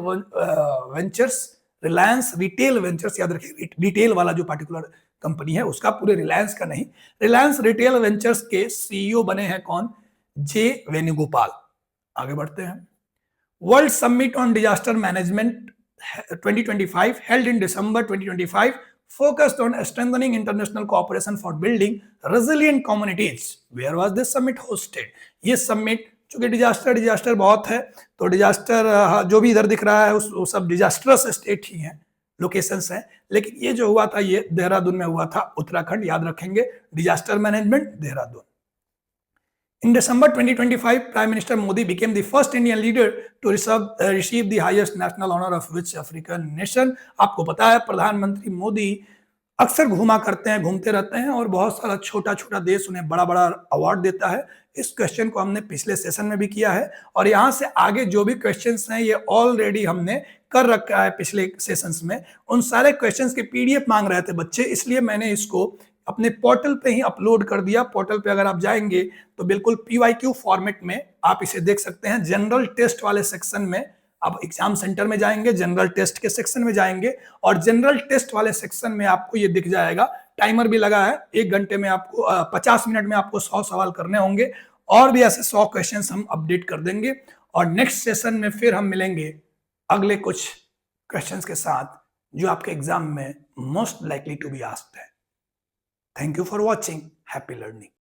Speaker 1: Ventures। Reliance Retail Ventures, याद रखिए, रिटेल वाला जो पार्टिकुलर कंपनी है उसका, पूरे रिलायंस का नहीं। रिलायंस रिटेल वेंचर्स के सीईओ बने हैं कौन? जे वेणुगोपाल। आगे बढ़ते हैं। World summit on disaster management 2025 held in December 2025 focused on strengthening international cooperation for building resilient communities. Where was this summit hosted? ये समिट, चूंकि डिजास्टर बहुत है तो डिजास्टर जो भी इधर दिख रहा है वो सब डिजास्टरस स्टेट ही हैं, लोकेशंस हैं, लेकिन ये जो हुआ था ये देहरादून में हुआ था, उत्तराखंड। याद रखेंगे, disaster management Dehradun. In December 2025, Prime Minister Modi became the first Indian leader to receive the highest national honor of which African nation? आपको पता है प्रधानमंत्री मोदी अक्सर घूमते रहते हैं और बहुत सारा छोटा छोटा देश उन्हें बड़ा बड़ा अवार्ड देता है। इस क्वेश्चन को हमने पिछले सेशन में भी किया है और यहाँ से आगे जो भी क्वेश्चंस हैं ये ऑलरेडी हमने कर रखा है पिछले सेशंस में। उन सारे क्वेश्चंस के पीडीएफ मांग रहे थे बच्चे, इसलिए मैंने इसको अपने पोर्टल पे ही अपलोड कर दिया। पोर्टल पे अगर आप जाएंगे तो बिल्कुल पीवाईक्यू फॉर्मेट में आप इसे देख सकते हैं। जनरल टेस्ट वाले सेक्शन में आप एग्जाम सेंटर में जाएंगे, जनरल टेस्ट के सेक्शन में जाएंगे और जनरल टेस्ट वाले सेक्शन में आपको ये दिख जाएगा। टाइमर भी लगा है, 1 घंटे में आपको 50 मिनट में आपको 100 सवाल करने होंगे और भी ऐसे 100 क्वेश्चंस हम अपडेट कर देंगे। और नेक्स्ट सेशन में फिर हम मिलेंगे अगले कुछ क्वेश्चंस के साथ जो आपके एग्जाम में most likely to be asked है। Thank you for watching. Happy learning.